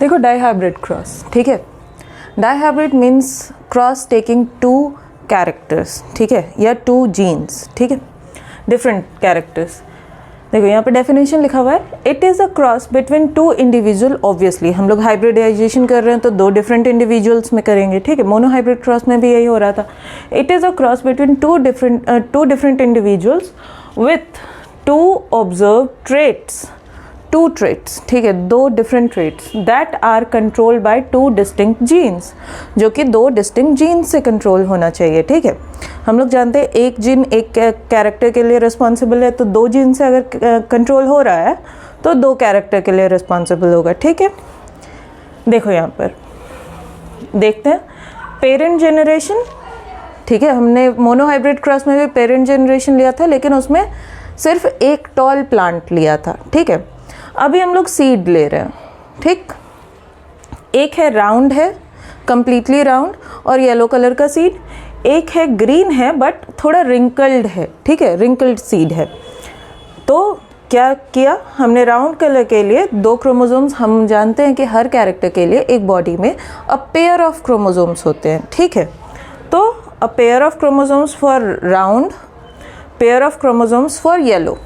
देखो dihybrid cross, ठीक है, dihybrid means cross taking two characters, ठीक है, या टू जीन्स, ठीक है, डिफरेंट कैरेक्टर्स। देखो यहाँ पे डेफिनेशन लिखा हुआ है, it is a cross between to individual. Obviously हम लोग हाइब्रिडाइजेशन कर रहे हैं तो दो डिफरेंट इंडिविजुअल्स में करेंगे, ठीक है, मोनोहाइब्रिड क्रॉस में भी यही हो रहा था। It is a cross between two different individuals with two observe traits, two traits, ठीक है, दो different traits that are controlled by two distinct genes, जो कि दो डिस्टिंक्ट जीन्स से कंट्रोल होना चाहिए, ठीक है। हम लोग जानते हैं एक जीन एक कैरेक्टर के लिए रिस्पॉन्सिबल है, तो दो जीन से अगर कंट्रोल हो रहा है तो दो कैरेक्टर के लिए रिस्पॉन्सिबल होगा, ठीक है। देखो यहाँ पर देखते हैं पेरेंट जनरेशन, ठीक है, हमने मोनोहाइब्रिड क्रॉस में भी पेरेंट जनरेशन लिया था, लेकिन उसमें सिर्फ एक टॉल प्लांट लिया था, ठीक है। अभी हम लोग सीड ले रहे हैं, ठीक, एक है राउंड है, कंप्लीटली राउंड और येलो कलर का सीड, एक है ग्रीन है बट थोड़ा रिंकल्ड है, ठीक है, रिंकल्ड सीड है। तो क्या किया हमने, राउंड कलर के लिए दो क्रोमोसोम्स, हम जानते हैं कि हर कैरेक्टर के लिए एक बॉडी में अ पेयर ऑफ क्रोमोसोम्स होते हैं, ठीक है। तो a pair of chromosomes for round, pair of chromosomes for yellow,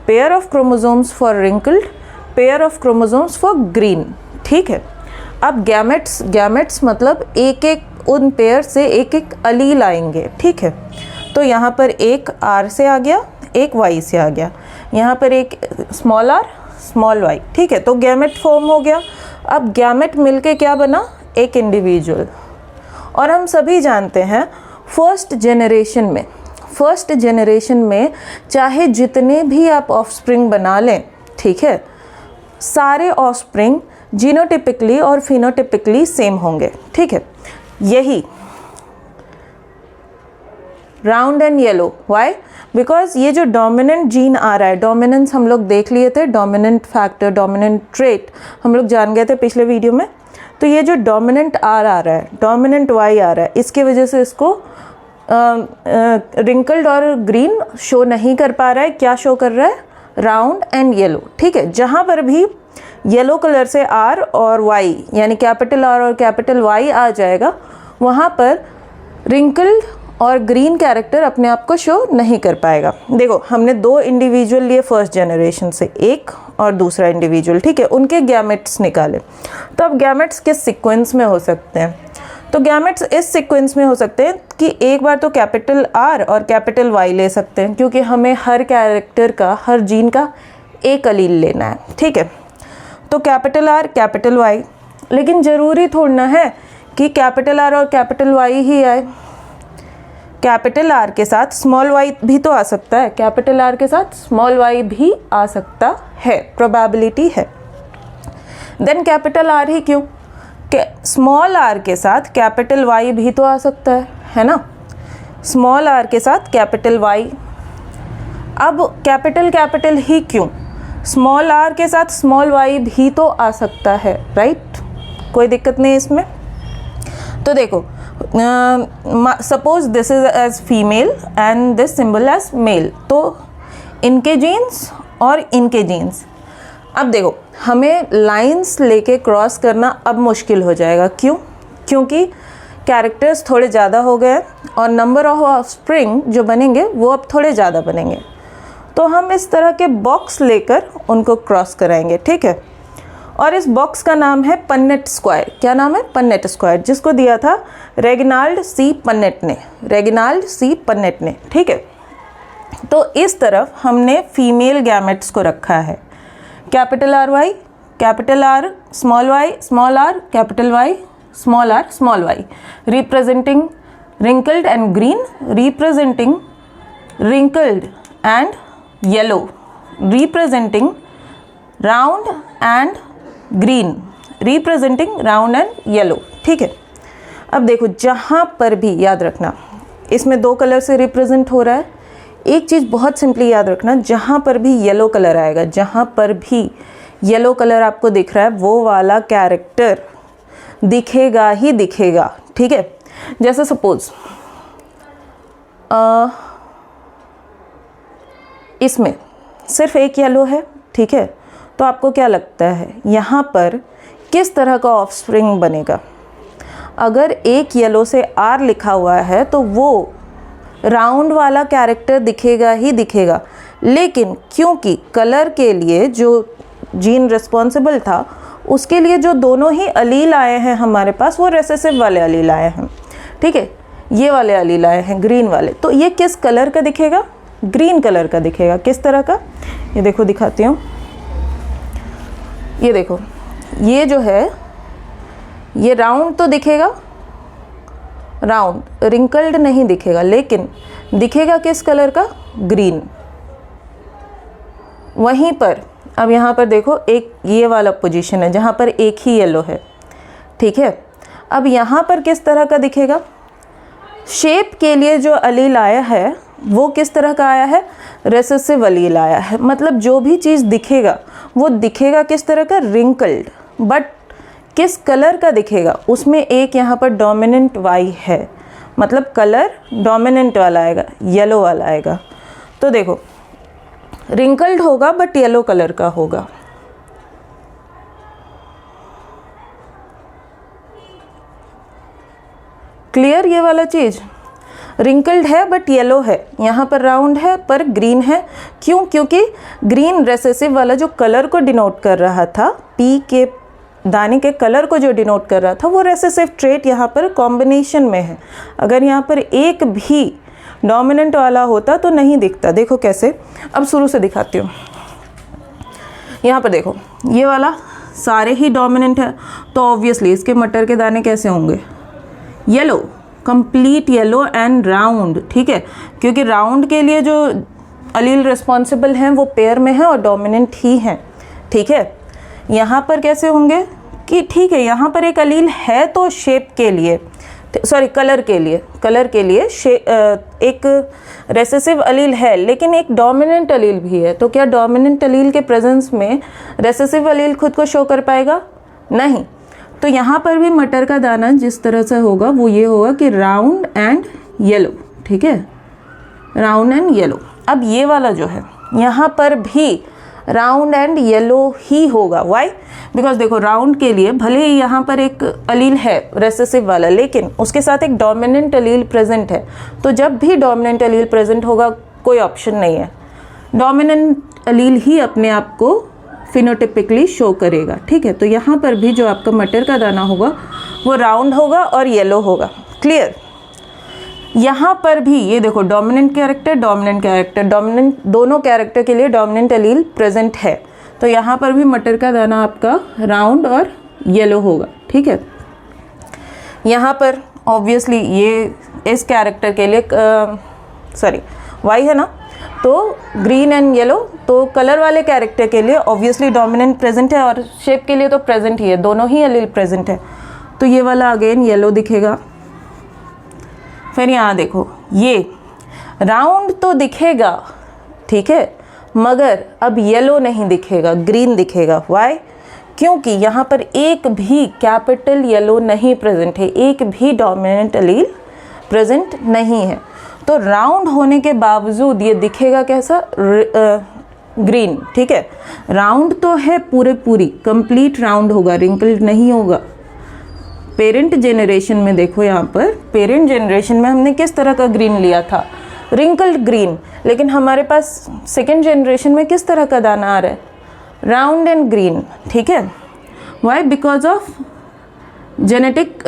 pair of chromosomes for wrinkled, pair of chromosomes for green, ठीक है। अब गैमेट्स मतलब एक एक उन पेयर से एक एक अलील आएंगे, ठीक है। तो यहाँ पर एक R से आ गया, एक Y से आ गया, यहाँ पर एक स्मॉल r स्मॉल y, ठीक है। तो गैमेट फॉर्म हो गया। अब गैमेट मिलके क्या बना, एक इंडिविजुअल। और हम सभी जानते हैं फर्स्ट जनरेशन में चाहे जितने भी आप ऑफस्प्रिंग बना लें, ठीक है, सारे ऑफस्प्रिंग जीनोटिपिकली और फिनोटिपिकली सेम होंगे, ठीक है। यही round and yellow, why, because ये जो डोमिनेंट जीन आ रहा है, डोमिनेंस हम लोग देख लिए थे, डोमिनेंट फैक्टर, डोमिनेंट ट्रेट हम लोग जान गए थे पिछले वीडियो में। तो ये जो डोमिनेंट R आ रहा है, डोमिनेंट Y आ रहा है, इसकी वजह से इसको रिंकल्ड और ग्रीन शो नहीं कर पा रहा है। क्या शो कर रहा है, राउंड एंड येलो, ठीक है। जहाँ पर भी येलो कलर से R और Y यानी कैपिटल R और कैपिटल Y आ जाएगा, वहाँ पर रिंकल्ड और ग्रीन कैरेक्टर अपने आप को शो नहीं कर पाएगा। देखो हमने दो इंडिविजुअल लिए फर्स्ट जनरेशन से, एक और दूसरा इंडिविजुअल, ठीक है, उनके गैमेट्स निकाले। तो अब गैमेट्स किस सीक्वेंस में हो सकते हैं, तो गैमेट्स इस सीक्वेंस में हो सकते हैं कि एक बार तो कैपिटल R और कैपिटल Y ले सकते हैं, क्योंकि हमें हर कैरेक्टर का, हर जीन का एक अलील लेना है, ठीक है। तो कैपिटल R कैपिटल Y, लेकिन ज़रूरी थोड़ा है कि कैपिटल R और कैपिटल Y ही आए। कैपिटल R के साथ स्मॉल y भी तो आ सकता है, कैपिटल R के साथ स्मॉल y भी आ सकता है, प्रोबेबिलिटी है। देन कैपिटल R ही क्यों, स्मॉल r के साथ कैपिटल Y भी तो आ सकता है ना, स्मॉल r के साथ कैपिटल Y। अब कैपिटल ही क्यों, स्मॉल r के साथ स्मॉल y भी तो आ सकता है, राइट, कोई दिक्कत नहीं इसमें। तो देखो suppose this is as female and this symbol as male, तो इनके जीन्स और इनके जीन्स। अब देखो हमें लाइंस लेके क्रॉस करना अब मुश्किल हो जाएगा, क्यों, क्योंकि कैरेक्टर्स थोड़े ज़्यादा हो गए और नंबर ऑफ ऑफस्प्रिंग जो बनेंगे वो अब थोड़े ज़्यादा बनेंगे। तो हम इस तरह के बॉक्स लेकर उनको क्रॉस कराएंगे, ठीक है। और इस बॉक्स का नाम है पन्नेट स्क्वायर। क्या नाम है, पन्नेट स्क्वायर, जिसको दिया था रेगिनाल्ड सी पन्नेट ने, ठीक है। तो इस तरफ हमने फीमेल गैमेट्स को रखा है, capital R Y, capital R small y, small r capital Y, small r small y, representing wrinkled and green, representing wrinkled and yellow, representing round and green, representing round and yellow, ठीक है। अब देखो जहाँ पर भी याद रखना, इसमें दो कलर से रिप्रेजेंट हो रहा है। एक चीज़ बहुत सिंपली याद रखना, जहाँ पर भी येलो कलर आएगा, जहाँ पर भी येलो कलर आपको दिख रहा है, वो वाला कैरेक्टर दिखेगा ही दिखेगा, ठीक है। जैसे सपोज इसमें सिर्फ एक येलो है, ठीक है, तो आपको क्या लगता है यहाँ पर किस तरह का ऑफस्प्रिंग बनेगा। अगर एक येलो से आर लिखा हुआ है तो वो राउंड वाला कैरेक्टर दिखेगा ही दिखेगा, लेकिन क्योंकि कलर के लिए जो जीन रिस्पॉन्सिबल था उसके लिए जो दोनों ही अलील आए हैं हमारे पास, वो रेसेसिव वाले अलील आए हैं, ठीक है, ये वाले अलील आए हैं ग्रीन वाले। तो ये किस कलर का दिखेगा, ग्रीन कलर का दिखेगा। किस तरह का, ये देखो दिखाती हूँ, ये देखो, ये जो है ये राउंड तो दिखेगा, राउंड, रिंकल्ड नहीं दिखेगा, लेकिन दिखेगा किस कलर का, ग्रीन। वहीं पर अब यहाँ पर देखो एक ये वाला पोजीशन है जहाँ पर एक ही येलो है, ठीक है। अब यहाँ पर किस तरह का दिखेगा, शेप के लिए जो अलील आया है वो किस तरह का आया है, रेसेसिव अलील आया है। मतलब जो भी चीज़ दिखेगा वो दिखेगा किस तरह का, रिंकल्ड, बट किस कलर का दिखेगा, उसमें एक यहाँ पर डोमिनेंट वाई है, मतलब कलर डोमिनेंट वाला आएगा, येलो वाला आएगा। तो देखो रिंकल्ड होगा बट येलो कलर का होगा। क्लियर, ये वाला चीज़ रिंकल्ड है बट येलो है, यहाँ पर राउंड है पर ग्रीन है। क्यों, क्योंकि ग्रीन रेसेसिव वाला जो कलर को डिनोट कर रहा था, पी के दाने के कलर को जो डिनोट कर रहा था, वो रेसेसिव ट्रेट यहाँ पर कॉम्बिनेशन में है। अगर यहाँ पर एक भी डोमिनेंट वाला होता तो नहीं दिखता। देखो कैसे, अब शुरू से दिखाती हूँ। यहाँ पर देखो ये वाला सारे ही डोमिनेंट है, तो ऑब्वियसली इसके मटर के दाने कैसे होंगे, yellow, complete yellow and round, ठीक है, क्योंकि राउंड के लिए जो अलील रिस्पॉन्सिबल हैं वो पेयर में है और डोमिनेंट ही हैं, ठीक है। यहाँ पर कैसे होंगे कि ठीक है, यहाँ पर एक अलील है तो शेप के लिए, सॉरी कलर के लिए एक रेसेसिव अलील है, लेकिन एक डोमिनेंट अलील भी है। तो क्या डोमिनेंट अलील के प्रेजेंस में रेसेसिव अलील खुद को शो कर पाएगा, नहीं। तो यहाँ पर भी मटर का दाना जिस तरह से होगा वो ये होगा कि राउंड एंड येलो, ठीक है, राउंड एंड येलो। अब ये वाला जो है यहाँ पर भी राउंड एंड येलो ही होगा। वाई, बिकॉज देखो राउंड के लिए भले ही यहाँ पर एक अलील है रेसेसिव वाला, लेकिन उसके साथ एक डोमिनेंट अलील प्रेजेंट है। तो जब भी डोमिनेंट अलील प्रेजेंट होगा कोई ऑप्शन नहीं है, डोमिनेंट अलील ही अपने आप को फिनोटिपिकली शो करेगा, ठीक है। तो यहाँ पर भी जो आपका मटर का दाना होगा वो राउंड होगा और येलो होगा। क्लियर, यहाँ पर भी ये देखो डोमिनेंट कैरेक्टर, डोमिनेंट दोनों कैरेक्टर के लिए डोमिनेंट अलील प्रेजेंट है। तो यहाँ पर भी मटर का दाना आपका राउंड और येलो होगा, ठीक है। यहाँ पर ऑब्वियसली ये इस कैरेक्टर के लिए सॉरी वाई है ना, तो ग्रीन एंड येलो, तो कलर वाले कैरेक्टर के लिए ऑब्वियसली डोमिनेंट प्रेजेंट है और शेप के लिए तो प्रेजेंट ही है, दोनों ही अलील प्रेजेंट है। तो ये वाला अगेन येलो दिखेगा। फिर यहाँ देखो ये राउंड तो दिखेगा, ठीक है, मगर अब येलो नहीं दिखेगा, ग्रीन दिखेगा। वाई, क्योंकि यहाँ पर एक भी कैपिटल येलो नहीं प्रेजेंट है, एक भी डोमिनेंट अलील प्रेजेंट नहीं है। तो राउंड होने के बावजूद ये दिखेगा कैसा, ग्रीन, ठीक है। राउंड तो है पूरी कंप्लीट राउंड होगा, रिंकल्ड नहीं होगा। पेरेंट जेनरेशन में देखो, यहाँ पर पेरेंट जेनरेशन में हमने किस तरह का ग्रीन लिया था, रिंकल्ड ग्रीन, लेकिन हमारे पास सेकेंड जेनरेशन में किस तरह का दाना आ रहा है, राउंड एंड ग्रीन, ठीक है। Why, because of genetic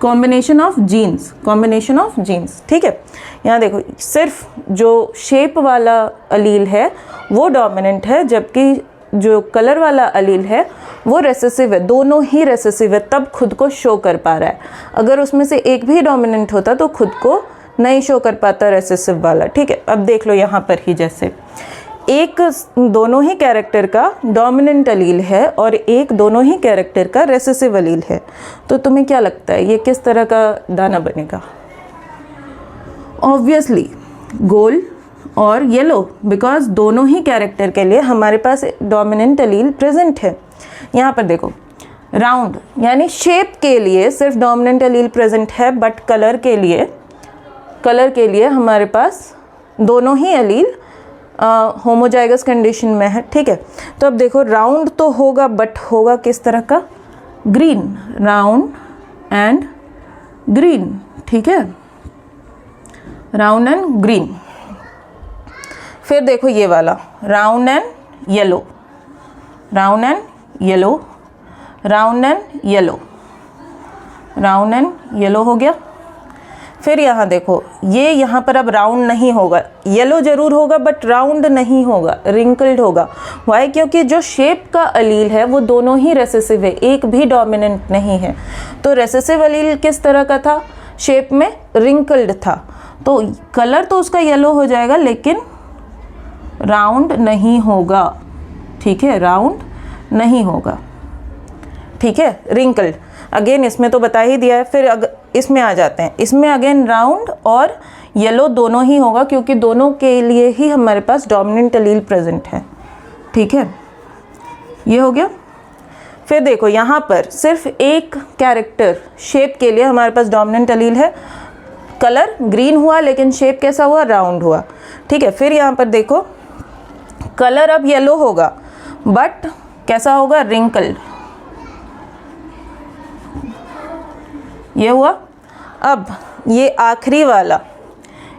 combination of genes, ठीक है। यहाँ देखो सिर्फ जो शेप वाला अलील है वो डोमिनेंट है, जबकि जो कलर वाला अलील है वो रेसेसिव है, दोनों ही रेसेसिव है, तब खुद को शो कर पा रहा है। अगर उसमें से एक भी डोमिनेंट होता तो खुद को नहीं शो कर पाता रेसेसिव वाला, ठीक है। अब देख लो यहाँ पर ही जैसे एक दोनों ही कैरेक्टर का डोमिनेंट अलील है और एक दोनों ही कैरेक्टर का रेसेसिव अलील है, तो तुम्हें क्या लगता है ये किस तरह का दाना बनेगा? ऑब्वियसली गोल और येलो, बिकॉज दोनों ही कैरेक्टर के लिए हमारे पास डोमिनेंट अलील प्रेजेंट है। यहाँ पर देखो राउंड यानी शेप के लिए सिर्फ डोमिनेंट अलील प्रेजेंट है, बट कलर के लिए हमारे पास दोनों ही अलील होमोजाइगस कंडीशन में है, ठीक है। तो अब देखो राउंड तो होगा, बट होगा किस तरह का, ग्रीन, राउंड एंड ग्रीन, ठीक है, राउंड एंड ग्रीन। फिर देखो ये वाला round and yellow, round and yellow, round and yellow, round and yellow हो गया। फिर यहाँ देखो ये यहाँ पर अब राउंड नहीं होगा, येलो जरूर होगा बट राउंड नहीं होगा, रिंकल्ड होगा। वाई? क्योंकि जो शेप का अलील है वो दोनों ही रेसेसिव है, एक भी डोमिनेंट नहीं है। तो रेसेसिव अलील किस तरह का था? शेप में रिंकल्ड था, तो कलर तो उसका येलो हो जाएगा लेकिन राउंड नहीं होगा, ठीक है, राउंड नहीं होगा, ठीक है, रिंकल्ड। अगेन इसमें तो बता ही दिया है। फिर इसमें आ जाते हैं, इसमें अगेन राउंड और येलो दोनों ही होगा क्योंकि दोनों के लिए ही हमारे पास डोमिनेंट अलील प्रेजेंट है, ठीक है, ये हो गया। फिर देखो यहाँ पर सिर्फ एक कैरेक्टर शेप के लिए हमारे पास डोमिनेंट अलील है, कलर ग्रीन हुआ लेकिन शेप कैसा हुआ? राउंड हुआ, ठीक है। फिर यहाँ पर देखो कलर अब येलो होगा बट कैसा होगा? रिंकल्ड, ये हुआ। अब ये आखिरी वाला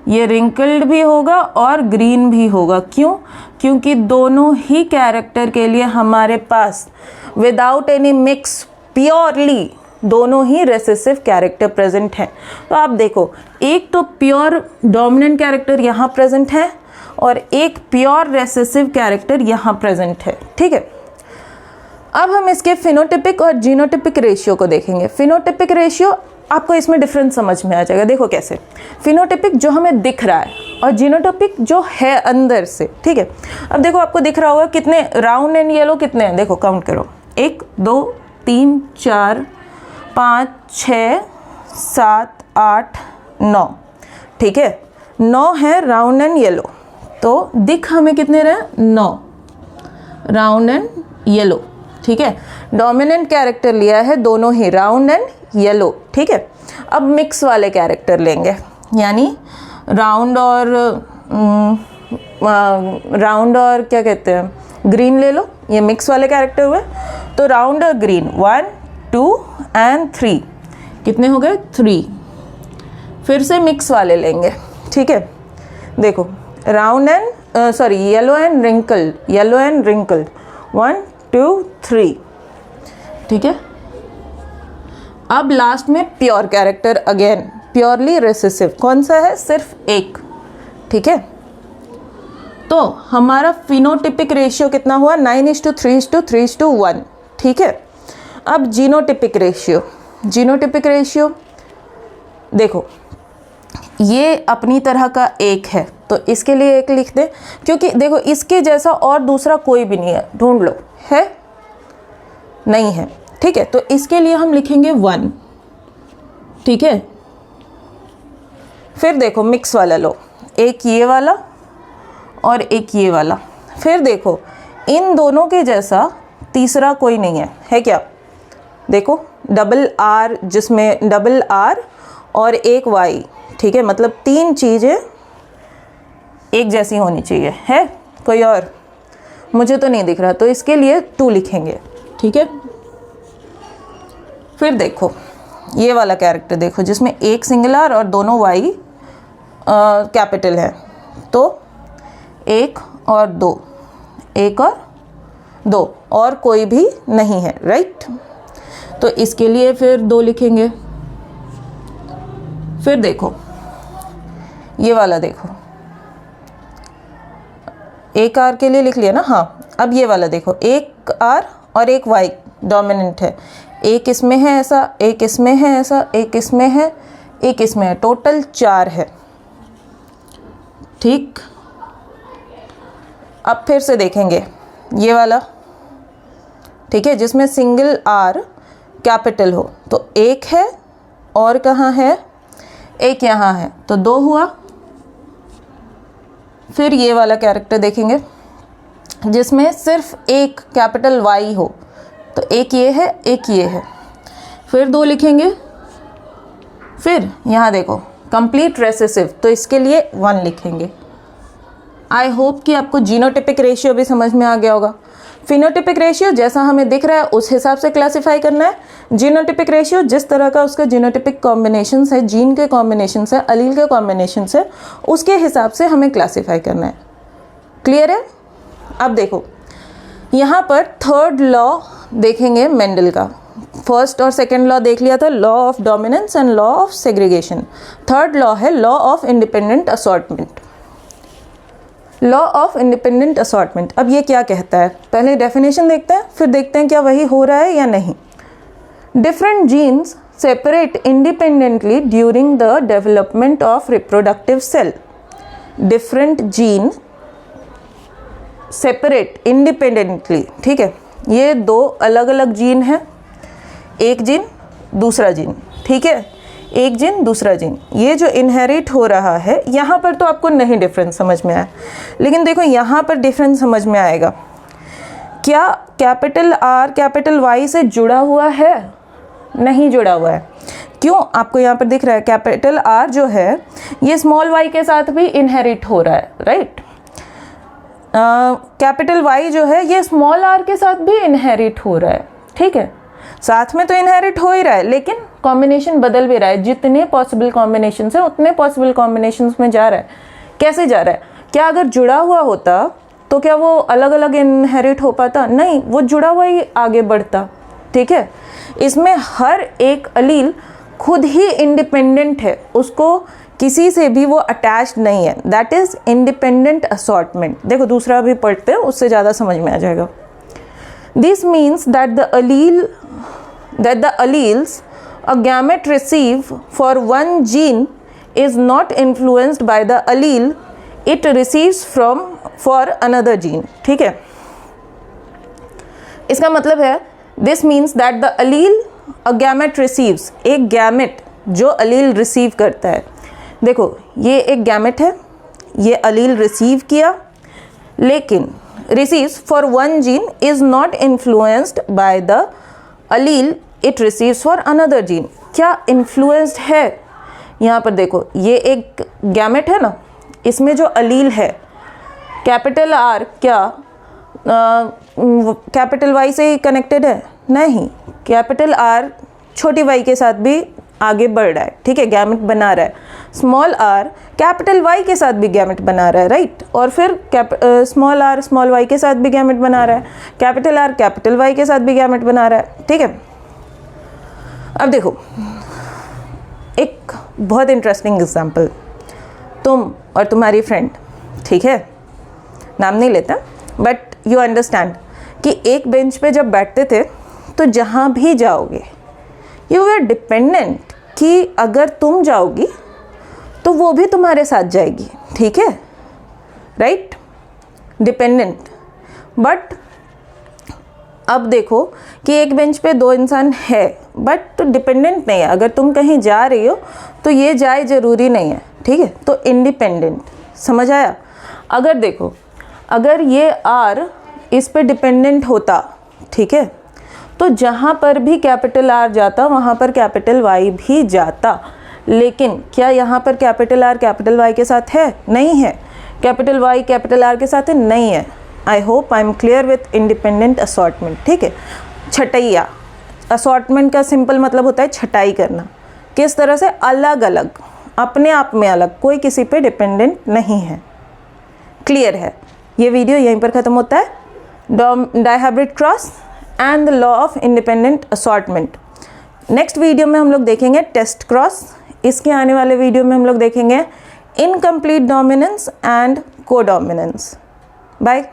ये रिंकल्ड भी होगा और ग्रीन भी होगा। क्यों? क्योंकि दोनों ही कैरेक्टर के लिए हमारे पास विदाउट एनी मिक्स प्योरली दोनों ही रेसेसिव कैरेक्टर प्रेजेंट हैं। तो आप देखो एक तो प्योर डोमिनेंट कैरेक्टर यहाँ प्रेजेंट है और एक प्योर रेसेसिव कैरेक्टर यहाँ प्रेजेंट है, ठीक है। अब हम इसके फिनोटिपिक और जीनोटिपिक रेशियो को देखेंगे। फिनोटिपिक रेशियो आपको इसमें डिफरेंस समझ में आ जाएगा। देखो कैसे, फिनोटिपिक जो हमें दिख रहा है और जीनोटिपिक जो है अंदर से, ठीक है। अब देखो आपको दिख रहा होगा कितने राउंड एंड येलो कितने हैं, देखो काउंट करो, 1 2 3 4 5 6 7 8 9, ठीक है, 9 है राउंड एंड येलो। तो दिख हमें कितने रहे? 9 राउंड एंड येलो, ठीक है। डोमिनेंट कैरेक्टर लिया है दोनों ही राउंड एंड येलो, ठीक है। अब मिक्स वाले कैरेक्टर लेंगे, यानी राउंड और क्या कहते हैं, ग्रीन ले लो, ये मिक्स वाले कैरेक्टर हुए। तो राउंड और ग्रीन 1 2 एंड 3 कितने हो गए? 3। फिर से मिक्स वाले लेंगे, ठीक है। देखो round and yellow and wrinkled, yellow and wrinkled 1 2 3, ठीक है। अब लास्ट में pure character, again purely recessive, कौन सा है? सिर्फ एक, ठीक है। तो हमारा फिनोटिपिक रेशियो कितना हुआ? 9:3:3:1, ठीक है। अब जीनोटिपिक रेशियो, जीनोटिपिक रेशियो देखो ये अपनी तरह का एक है तो इसके लिए एक लिख दे, क्योंकि देखो इसके जैसा और दूसरा कोई भी नहीं है, ढूंढ लो, है? नहीं है, ठीक है। तो इसके लिए हम लिखेंगे 1, ठीक है। फिर देखो मिक्स वाला लो, एक ये वाला और एक ये वाला। फिर देखो इन दोनों के जैसा तीसरा कोई नहीं है, है क्या? देखो डबल आर, जिसमें डबल आर और एक वाई, ठीक है, मतलब 3 चीज़ें एक जैसी होनी चाहिए, है? कोई और मुझे तो नहीं दिख रहा, तो इसके लिए 2 लिखेंगे, ठीक है। फिर देखो ये वाला कैरेक्टर देखो जिसमें एक सिंगुलर और दोनों वाई कैपिटल है, तो 1 और 2, 1 और 2 और कोई भी नहीं है, राइट। तो इसके लिए फिर 2 लिखेंगे। फिर देखो ये वाला देखो, एक आर के लिए लिख लिया ना, हाँ। अब ये वाला देखो, एक आर और एक वाई डोमिनेंट है, एक इसमें है ऐसा, एक इसमें है ऐसा, एक इसमें है, एक इसमें है, टोटल 4 है, ठीक। अब फिर से देखेंगे ये वाला, ठीक है, जिसमें सिंगल आर कैपिटल हो, तो 1 है और कहाँ है? एक यहाँ है, तो 2 हुआ। फिर ये वाला कैरेक्टर देखेंगे जिसमें सिर्फ एक कैपिटल वाई हो, तो एक ये है, एक ये है, फिर 2 लिखेंगे। फिर यहाँ देखो कंप्लीट रेसेसिव, तो इसके लिए 1 लिखेंगे। आई होप कि आपको जीनोटिपिक रेशियो भी समझ में आ गया होगा। फिनोटिपिक रेशियो जैसा हमें दिख रहा है उस हिसाब से क्लासिफाई करना है। जीनोटिपिक रेशियो जिस तरह का उसका जीनोटिपिक कॉम्बिनेशन है, जीन के कॉम्बिनेशन है, अलील के कॉम्बिनेशन है, उसके हिसाब से हमें क्लासिफाई करना है। क्लियर है? अब देखो यहाँ पर थर्ड लॉ देखेंगे मेंडल का। फर्स्ट और सेकेंड लॉ देख लिया था, law of dominance and law of segregation. Third law है law of independent assortment. Law of independent assortment, अब ये क्या कहता है? पहले डेफिनेशन देखते हैं, फिर देखते हैं क्या वही हो रहा है या नहीं। Different genes separate independently during the development of reproductive cell. Different gene separate independently, ठीक है, ये दो अलग अलग जीन हैं, एक जीन दूसरा जीन, ठीक है, एक जीन दूसरा जीन, ये जो इनहेरिट हो रहा है यहाँ पर तो आपको नहीं डिफरेंस समझ में आया, लेकिन देखो यहाँ पर डिफरेंस समझ में आएगा। क्या कैपिटल आर कैपिटल वाई से जुड़ा हुआ है? नहीं जुड़ा हुआ है। क्यों? आपको यहाँ पर दिख रहा है कैपिटल आर जो है ये स्मॉल वाई के साथ भी इनहेरिट हो रहा है, राइट। कैपिटल वाई जो है ये स्मॉल आर के साथ भी इनहेरिट हो रहा है, ठीक है, साथ में तो इनहेरिट हो ही रहा है, लेकिन कॉम्बिनेशन बदल भी रहा है। जितने पॉसिबल कॉम्बिनेशन है उतने पॉसिबल कॉम्बिनेशंस में जा रहा है। कैसे जा रहा है? क्या अगर जुड़ा हुआ होता तो क्या वो अलग अलग इनहेरिट हो पाता? नहीं, वो जुड़ा हुआ ही आगे बढ़ता, ठीक है। इसमें हर एक अलील खुद ही इंडिपेंडेंट है, उसको किसी से भी वो अटैच्ड नहीं है। That is independent assortment. देखो दूसरा भी पढ़ते हैं, उससे ज़्यादा समझ में आ जाएगा। This means that the alleles a gamete receive for one gene is not influenced by the allele it receives for another gene, ठीक है। इसका मतलब है this means that the allele a gamete receives, एक गैमेट जो अलील receive करता है। देखो ये एक गैमेट है, ये अलील रिसीव किया, लेकिन receives for one gene is not influenced by the allele it receives for another gene। क्या influenced है? यहाँ पर देखो ये एक गैमेट है ना, इसमें जो अलील है कैपिटल आर क्या कैपिटल वाई से कनेक्टेड है? नहीं, कैपिटल आर छोटी वाई के साथ भी आगे बढ़ रहा है, ठीक है, गैमेट बना रहा है। स्मॉल आर कैपिटल वाई के साथ भी गैमेट बना रहा है, राइट। और फिर स्मॉल आर स्मॉल वाई के साथ भी गैमेट बना रहा है, कैपिटल आर कैपिटल वाई के साथ भी गैमेट बना रहा है, ठीक है। अब देखो एक बहुत इंटरेस्टिंग एग्जांपल, तुम और तुम्हारी फ्रेंड, ठीक है, नाम नहीं लेता, बट यू अंडरस्टैंड कि एक बेंच पे जब बैठते थे तो जहाँ भी जाओगे यू आर डिपेंडेंट कि अगर तुम जाओगी तो वो भी तुम्हारे साथ जाएगी, ठीक है, राइट, डिपेंडेंट। बट अब देखो कि एक बेंच पे दो इंसान है बट डिपेंडेंट नहीं है। अगर तुम कहीं जा रही हो तो ये जाए ज़रूरी नहीं है, ठीक है, तो इंडिपेंडेंट। समझ आया? अगर देखो अगर ये आर इस पे डिपेंडेंट होता, ठीक है, तो जहाँ पर भी कैपिटल आर जाता वहाँ पर कैपिटल वाई भी जाता। लेकिन क्या यहाँ पर कैपिटल आर कैपिटल वाई के साथ है? नहीं है। कैपिटल वाई कैपिटल आर के साथ है? नहीं है। I hope I am clear with independent assortment, ठीक है। छटैया, असॉर्टमेंट का सिंपल मतलब होता है छटाई करना। किस तरह से? अलग अलग, अपने आप में अलग, कोई किसी पे डिपेंडेंट नहीं है। क्लियर है? ये वीडियो यहीं पर ख़त्म होता है। Dihybrid cross and the law of independent assortment. Next video में हम लोग देखेंगे टेस्ट क्रॉस। इसके आने वाले वीडियो में हम लोग देखेंगे incomplete dominance and codominance. Bye.